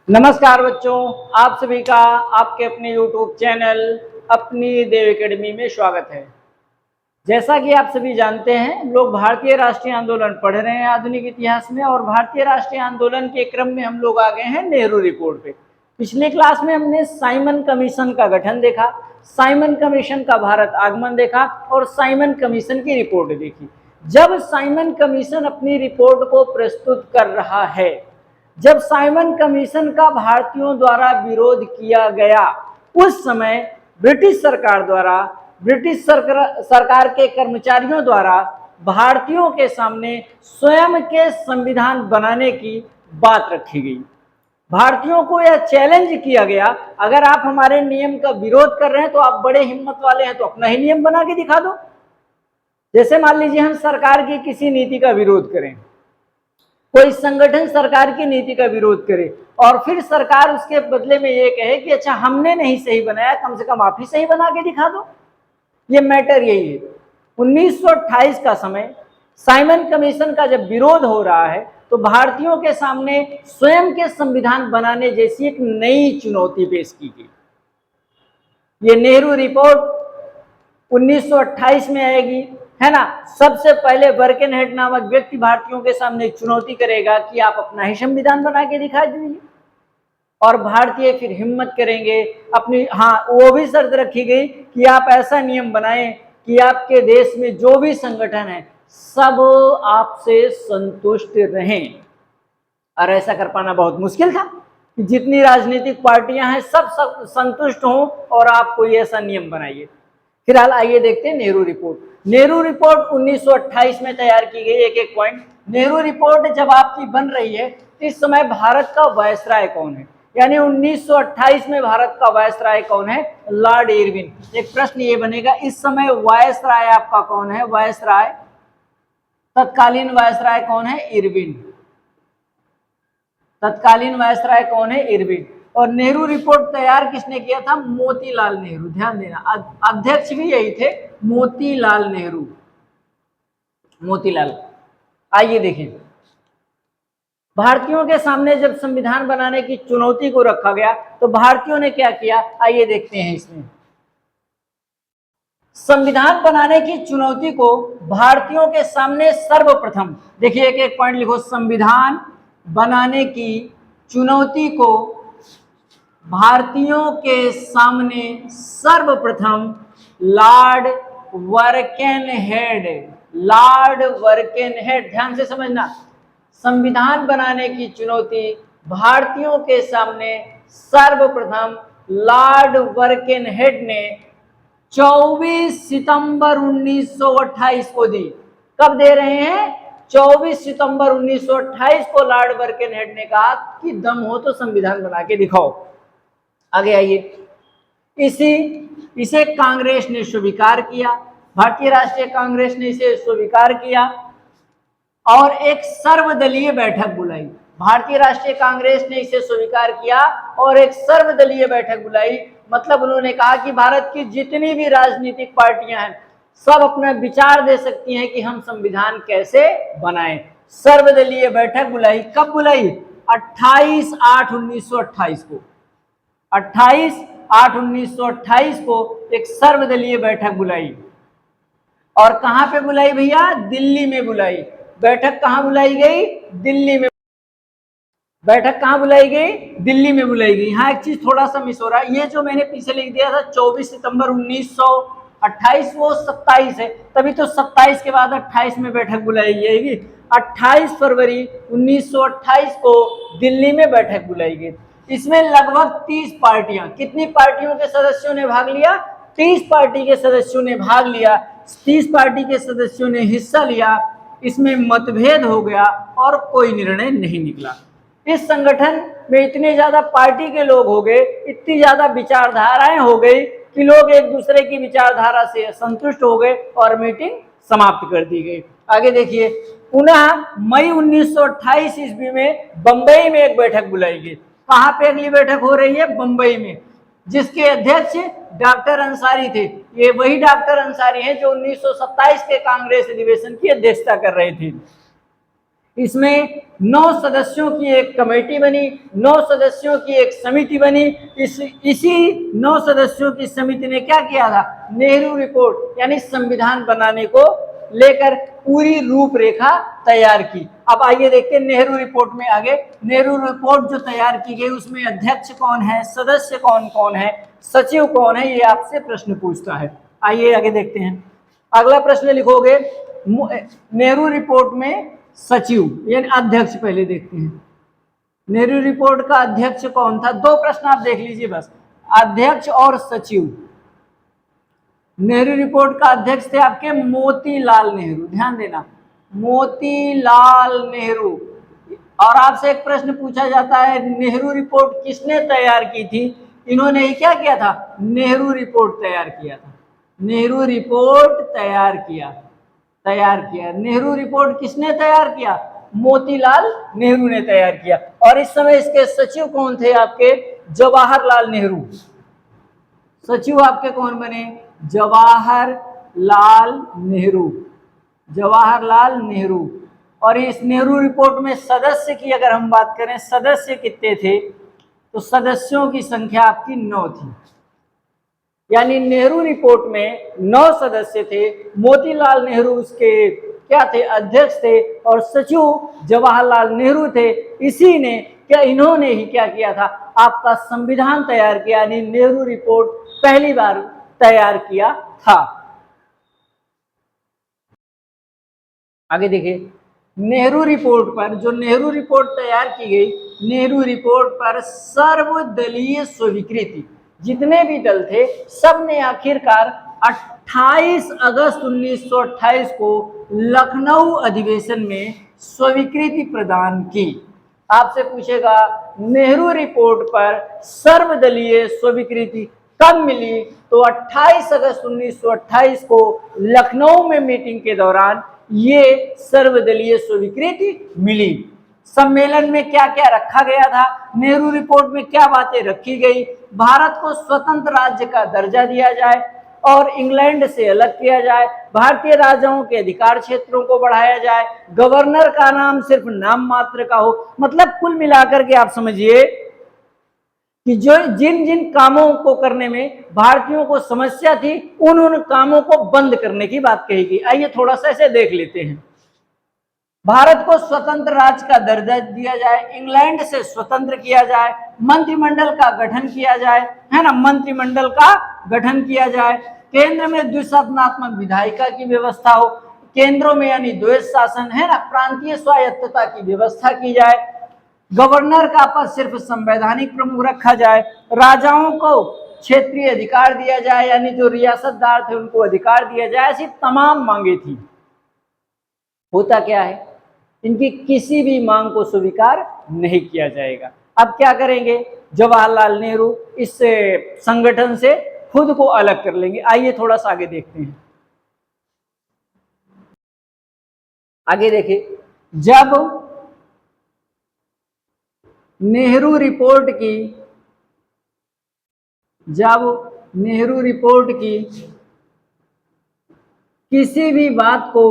नमस्कार बच्चों, आप सभी का आपके अपने YouTube चैनल अपनी देव एकेडमी में स्वागत है। जैसा कि आप सभी जानते हैं, हम लोग भारतीय राष्ट्रीय आंदोलन पढ़ रहे हैं आधुनिक इतिहास में, और भारतीय राष्ट्रीय आंदोलन के क्रम में हम लोग आ गए हैं नेहरू रिपोर्ट पे। पिछले क्लास में हमने साइमन कमीशन का गठन देखा, साइमन कमीशन का भारत आगमन देखा और साइमन कमीशन की रिपोर्ट देखी। जब साइमन कमीशन अपनी रिपोर्ट को प्रस्तुत कर रहा है, जब साइमन कमीशन का भारतीयों द्वारा विरोध किया गया, उस समय ब्रिटिश सरकार द्वारा, ब्रिटिश सरकार के कर्मचारियों द्वारा भारतीयों के सामने स्वयं के संविधान बनाने की बात रखी गई। भारतीयों को यह चैलेंज किया गया, अगर आप हमारे नियम का विरोध कर रहे हैं तो आप बड़े हिम्मत वाले हैं तो अपना ही नियम बना के दिखा दो। जैसे मान लीजिए हम सरकार की किसी नीति का विरोध करें, कोई संगठन सरकार की नीति का विरोध करे और फिर सरकार उसके बदले में ये कहे कि अच्छा हमने नहीं सही बनाया, कम से कम आप ही सही बना के दिखा दो। ये मैटर यही है। 1928 का समय साइमन कमीशन का जब विरोध हो रहा है तो भारतीयों के सामने स्वयं के संविधान बनाने जैसी एक नई चुनौती पेश की गई। ये नेहरू रिपोर्ट 1928 में आएगी, है ना। सबसे पहले बर्केनहेड नामक व्यक्ति भारतीयों के सामने चुनौती करेगा कि आप अपना ही संविधान बना के दिखा दीजिए, और भारतीय फिर हिम्मत करेंगे अपनी। हाँ, वो भी शर्त रखी गई कि आप ऐसा नियम बनाएं कि आपके देश में जो भी संगठन है सब आपसे संतुष्ट रहें। और ऐसा कर पाना बहुत मुश्किल था कि जितनी राजनीतिक पार्टियां हैं सब संतुष्ट हों और आप कोई ऐसा नियम बनाइए। फिलहाल आइए देखते हैं नेहरू रिपोर्ट। नेहरू रिपोर्ट 1928 में तैयार की गई। एक एक पॉइंट। नेहरू रिपोर्ट जब आपकी बन रही है, इस समय भारत का वायसराय कौन है? यानी 1928 में भारत का वायसराय कौन है? Lord Irwin. एक प्रश्न ये बनेगा, इस समय वायसराय आपका कौन है? वायसराय, तत्कालीन वायसराय कौन है? इरविन। तत्कालीन वायसराय कौन है? इरविन। और नेहरू रिपोर्ट तैयार किसने किया था? मोतीलाल नेहरू। ध्यान देना, अध्यक्ष भी यही थे, मोतीलाल नेहरू। मोतीलाल। आइए देखिए, भारतीयों के सामने जब संविधान बनाने की चुनौती को रखा गया तो भारतीयों ने क्या किया, आइए देखते हैं। इसमें संविधान बनाने की चुनौती को भारतीयों के सामने सर्वप्रथम, देखिए एक एक पॉइंट लिखो, संविधान बनाने की चुनौती को भारतीयों के सामने सर्वप्रथम लॉर्ड बर्केनहेड, लॉर्ड बर्केनहेड, ध्यान से समझना, संविधान बनाने की चुनौती भारतीयों के सामने सर्वप्रथम लॉर्ड बर्केनहेड ने 24 सितंबर 1928 को दी। कब दे रहे हैं? 24 सितंबर 1928 को लॉर्ड बर्केनहेड ने कहा कि दम हो तो संविधान बना के दिखाओ। आगे आइए, इसे कांग्रेस ने स्वीकार किया, भारतीय राष्ट्रीय कांग्रेस ने इसे स्वीकार किया और एक सर्वदलीय बैठक बुलाई। भारतीय राष्ट्रीय कांग्रेस ने इसे स्वीकार किया और एक सर्वदलीय बैठक बुलाई। मतलब उन्होंने कहा कि भारत की जितनी भी राजनीतिक पार्टियां हैं सब अपना विचार दे सकती हैं कि हम संविधान कैसे बनाएं। सर्वदलीय बैठक बुलाई। कब बुलाई? 28/8/1928 को। 28/8/1928 को एक सर्वदलीय बैठक बुलाई। और कहां पे बुलाई भैया? दिल्ली में बुलाई। बैठक कहां बुलाई गई? दिल्ली में। बैठक कहां बुलाई गई? दिल्ली में बुलाई गई। यहाँ एक चीज थोड़ा सा मिस हो रहा है, ये जो मैंने पीछे लिख दिया था 24 सितंबर 1928, वो 27 है, तभी तो 27 के बाद 28 में बैठक बुलाई जाएगी। 28 फरवरी 1928 को दिल्ली में बैठक बुलाई गई। इसमें लगभग 30 पार्टियां, कितनी पार्टियों के सदस्यों ने भाग लिया? 30 पार्टी के सदस्यों ने भाग लिया। 30 पार्टी के सदस्यों ने हिस्सा लिया। इसमें मतभेद हो गया और कोई निर्णय नहीं निकला। इस संगठन में इतने ज्यादा पार्टी के लोग हो गए, इतनी ज्यादा विचारधाराएं हो गई कि लोग एक दूसरे की विचारधारा से असंतुष्ट हो गए और मीटिंग समाप्त कर दी गई। आगे देखिए, पुनः मई 1928 ईस्वी में बंबई में एक बैठक बुलाई गई। कहां पे अगली बैठक हो रही है? बंबई में, जिसके अध्यक्ष डॉक्टर अंसारी थे। ये वही डॉक्टर अंसारी हैं जो 1927 के कांग्रेस अधिवेशन की अध्यक्षता कर रहे थे। इसमें 9 सदस्यों की एक कमेटी बनी, 9 सदस्यों की एक समिति बनी। इसी 9 सदस्यों की समिति ने क्या किया था, नेहरू रिपोर्ट यानी संविधान बनाने को लेकर पूरी रूपरेखा तैयार की। अब आइए देखते हैं नेहरू रिपोर्ट में आगे। नेहरू रिपोर्ट जो तैयार की गई उसमें अध्यक्ष कौन है, सदस्य कौन कौन है, सचिव कौन है, ये आपसे प्रश्न पूछता है। आइए आगे देखते हैं। अगला प्रश्न लिखोगे, नेहरू रिपोर्ट में सचिव यानी अध्यक्ष पहले देखते हैं। नेहरू रिपोर्ट का अध्यक्ष कौन था, 2 प्रश्न आप देख लीजिए बस, अध्यक्ष और सचिव। नेहरू रिपोर्ट का अध्यक्ष थे आपके मोतीलाल नेहरू, ध्यान देना, मोतीलाल नेहरू। और आपसे एक प्रश्न पूछा जाता है, नेहरू रिपोर्ट किसने तैयार की थी, इन्होंने ही क्या किया था, नेहरू रिपोर्ट तैयार किया था। नेहरू रिपोर्ट तैयार किया। नेहरू रिपोर्ट किसने तैयार किया, मोतीलाल नेहरू ने तैयार किया। और इस समय इसके सचिव कौन थे आपके, जवाहरलाल नेहरू। सचिव आपके कौन बने, जवाहरलाल नेहरू, जवाहरलाल नेहरू। और इस नेहरू रिपोर्ट में सदस्य की अगर हम बात करें, सदस्य कितने थे, तो सदस्यों की संख्या आपकी 9 थी। यानी नेहरू रिपोर्ट में 9 सदस्य थे, मोतीलाल नेहरू उसके क्या थे, अध्यक्ष थे, और सचिव जवाहरलाल नेहरू थे। इसी ने क्या, इन्होंने ही क्या किया था, आपका संविधान तैयार किया, यानी नेहरू रिपोर्ट पहली बार तैयार किया था। आगे देखिए, नेहरू रिपोर्ट पर, जो नेहरू रिपोर्ट तैयार की गई, नेहरू रिपोर्ट पर सर्वदलीय स्वीकृति, जितने भी दल थे सब ने आखिरकार 28 अगस्त 1928 को लखनऊ अधिवेशन में स्वीकृति प्रदान की। आपसे पूछेगा नेहरू रिपोर्ट पर सर्वदलीय स्वीकृति कब मिली, तो 28 अगस्त 1928 को लखनऊ में मीटिंग के दौरान ये सर्वदलीय स्वीकृति मिली। सम्मेलन में क्या क्या रखा गया था, नेहरू रिपोर्ट में क्या बातें रखी गई, भारत को स्वतंत्र राज्य का दर्जा दिया जाए और इंग्लैंड से अलग किया जाए, भारतीय राजाओं के अधिकार क्षेत्रों को बढ़ाया जाए, गवर्नर का नाम सिर्फ नाम मात्र का हो। मतलब कुल मिलाकर के आप समझिए कि जो जिन जिन कामों को करने में भारतीयों को समस्या थी, उन कामों को बंद करने की बात कही गई। आइए थोड़ा सा इसे देख लेते हैं। भारत को स्वतंत्र राज्य का दर्जा दिया जाए, इंग्लैंड से स्वतंत्र किया जाए, मंत्रिमंडल का गठन किया जाए, है ना, मंत्रिमंडल का गठन किया जाए, केंद्र में द्विसदनात्मक विधायिका की व्यवस्था हो, केंद्रों में यानी द्वैध शासन, है ना, प्रांतीय स्वायत्तता की व्यवस्था की जाए, गवर्नर का पद सिर्फ संवैधानिक प्रमुख रखा जाए, राजाओं को क्षेत्रीय अधिकार दिया जाए, यानी जो रियासतदार थे उनको अधिकार दिया जाए। ऐसी तमाम मांगे थी। होता क्या है, इनकी किसी भी मांग को स्वीकार नहीं किया जाएगा। अब क्या करेंगे, जवाहरलाल नेहरू इस संगठन से खुद को अलग कर लेंगे। आइए थोड़ा सा आगे देखते हैं। आगे देखिए, जब नेहरू रिपोर्ट की किसी भी बात को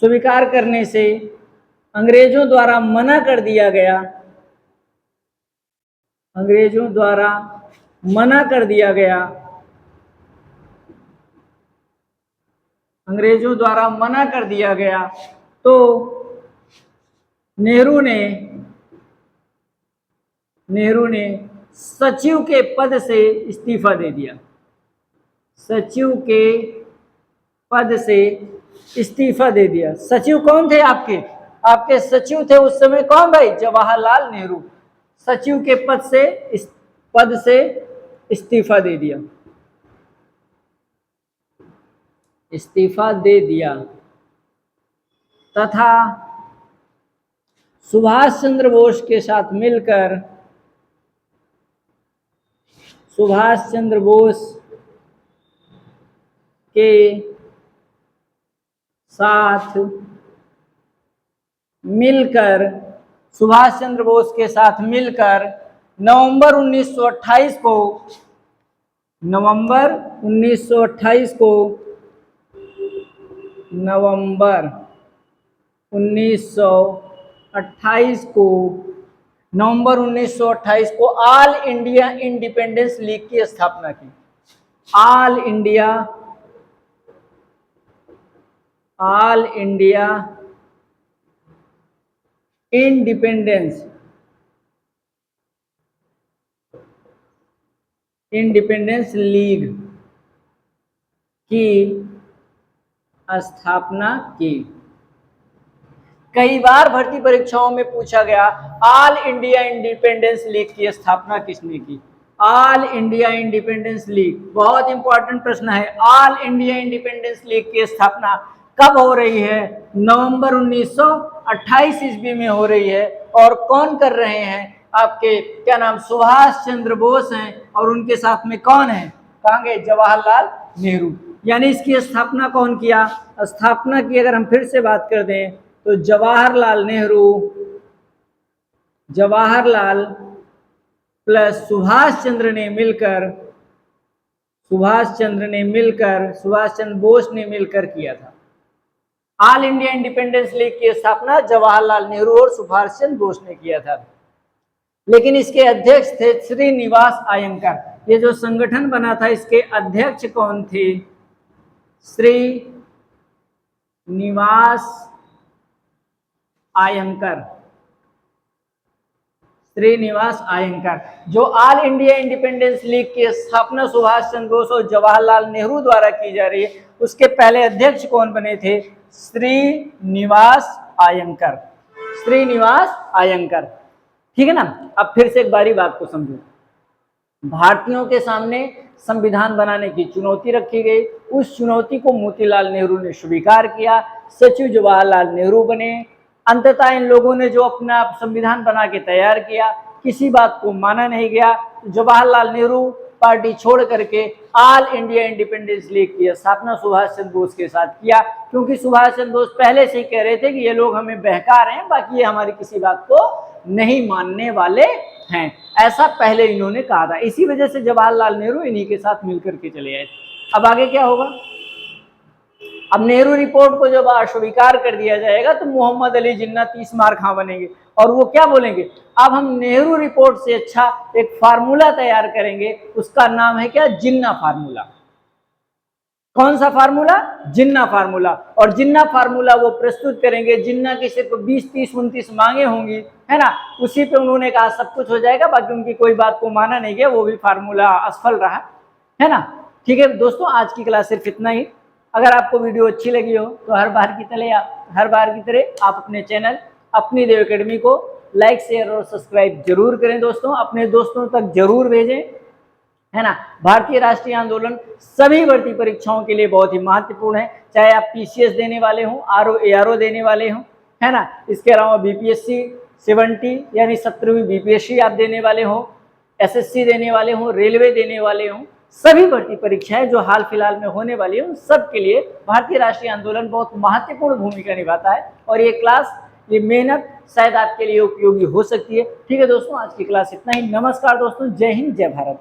स्वीकार करने से अंग्रेजों द्वारा मना कर दिया गया, तो नेहरू ने सचिव के पद से इस्तीफा दे दिया। सचिव कौन थे आपके सचिव थे उस समय कौन भाई, जवाहरलाल नेहरू। सचिव के पद से इस्तीफा दे दिया तथा सुभाष चंद्र बोस के साथ मिलकर मिलकर, सुभाष चंद्र बोस के साथ मिलकर नवंबर 1928 को, नवंबर 1928 को, नवंबर 1928 को, नवंबर 1928 को ऑल इंडिया इंडिपेंडेंस लीग की स्थापना की। ऑल इंडिया इंडिपेंडेंस लीग की स्थापना की। कई बार भर्ती परीक्षाओं में पूछा गया ऑल इंडिया इंडिपेंडेंस लीग की स्थापना किसने की। ऑल इंडिया इंडिपेंडेंस लीग बहुत इंपॉर्टेंट प्रश्न है। ऑल इंडिया इंडिपेंडेंस लीग की स्थापना कब हो रही है? नवंबर 1928 ईस्वी में हो रही है। और कौन कर रहे हैं? आपके क्या नाम, सुभाष चंद्र बोस हैं, और उनके साथ में कौन है? कहेंगे जवाहरलाल नेहरू। यानी इसकी स्थापना कौन किया? स्थापना की अगर हम फिर से बात कर दें तो जवाहरलाल नेहरू, जवाहरलाल प्लस सुभाष चंद्र बोस ने मिलकर किया था। ऑल इंडिया इंडिपेंडेंस लीग की स्थापना जवाहरलाल नेहरू और सुभाष चंद्र बोस ने किया था। लेकिन इसके अध्यक्ष थे श्रीनिवास अयंगर। ये जो संगठन बना था इसके अध्यक्ष कौन थे? श्रीनिवास अयंगर। जो ऑल इंडिया इंडिपेंडेंस लीग की स्थापना सुभाष चंद्र बोस और जवाहरलाल नेहरू द्वारा की जा रही है, उसके पहले अध्यक्ष कौन बने थे? श्रीनिवास अयंगर। ठीक है ना। अब फिर से एक बारी बात को समझो। भारतीयों के सामने संविधान बनाने की चुनौती रखी गई। उस चुनौती को मोतीलाल नेहरू ने स्वीकार किया, सचिव जवाहरलाल नेहरू बने। अंततः इन लोगों ने जो अपना संविधान बना के तैयार किया, किसी बात को माना नहीं गया। जवाहरलाल नेहरू पार्टी छोड़ करके ऑल इंडिया इंडिपेंडेंस लीग की स्थापना सुभाष चंद्र बोस के साथ किया, क्योंकि सुभाष चंद्र बोस पहले से ही कह रहे थे कि ये लोग हमें बहका रहे हैं, बाकी ये हमारी किसी बात को नहीं मानने वाले हैं। ऐसा पहले इन्होंने कहा था। इसी वजह से जवाहरलाल नेहरू इन्हीं के साथ मिलकर के चले आए। अब आगे क्या होगा? अब नेहरू रिपोर्ट को जब अस्वीकार कर दिया जाएगा तो मोहम्मद अली जिन्ना 30 मार खां बनेंगे और वो क्या बोलेंगे? अब हम नेहरू रिपोर्ट से अच्छा एक फार्मूला तैयार करेंगे, उसका नाम है क्या? जिन्ना फार्मूला। कौन सा फार्मूला? जिन्ना फार्मूला। और जिन्ना फार्मूला वो प्रस्तुत करेंगे। जिन्ना की सिर्फ 20, 30, 29 मांगे होंगी, है ना। उसी पे उन्होंने कहा सब कुछ हो जाएगा, बाकी उनकी कोई बात को माना नहीं गया, वो भी फार्मूला असफल रहा, है ना। ठीक है दोस्तों, आज की क्लास सिर्फ इतना ही। अगर आपको वीडियो अच्छी लगी हो तो हर बार की तरह आप अपने चैनल अपनी देव एकेडमी को लाइक, शेयर और सब्सक्राइब जरूर करें दोस्तों। अपने दोस्तों तक जरूर भेजें, है ना। भारतीय राष्ट्रीय आंदोलन सभी भर्ती परीक्षाओं के लिए बहुत ही महत्वपूर्ण है, चाहे आप पीसीएस देने वाले हों, आरओ देने वाले हों, है ना। इसके अलावा बीपीएससी 70 यानी 17वीं बीपीएससी आप देने वाले हों, एसएससी देने वाले हों, रेलवे देने वाले हों, सभी भर्ती परीक्षाएं जो हाल फिलहाल में होने वाली है, उन सब के लिए भारतीय राष्ट्रीय आंदोलन बहुत महत्वपूर्ण भूमिका निभाता है। और ये क्लास, ये मेहनत शायद आपके लिए उपयोगी हो सकती है। ठीक है दोस्तों, आज की क्लास इतना ही। नमस्कार दोस्तों, जय हिंद, जय भारत।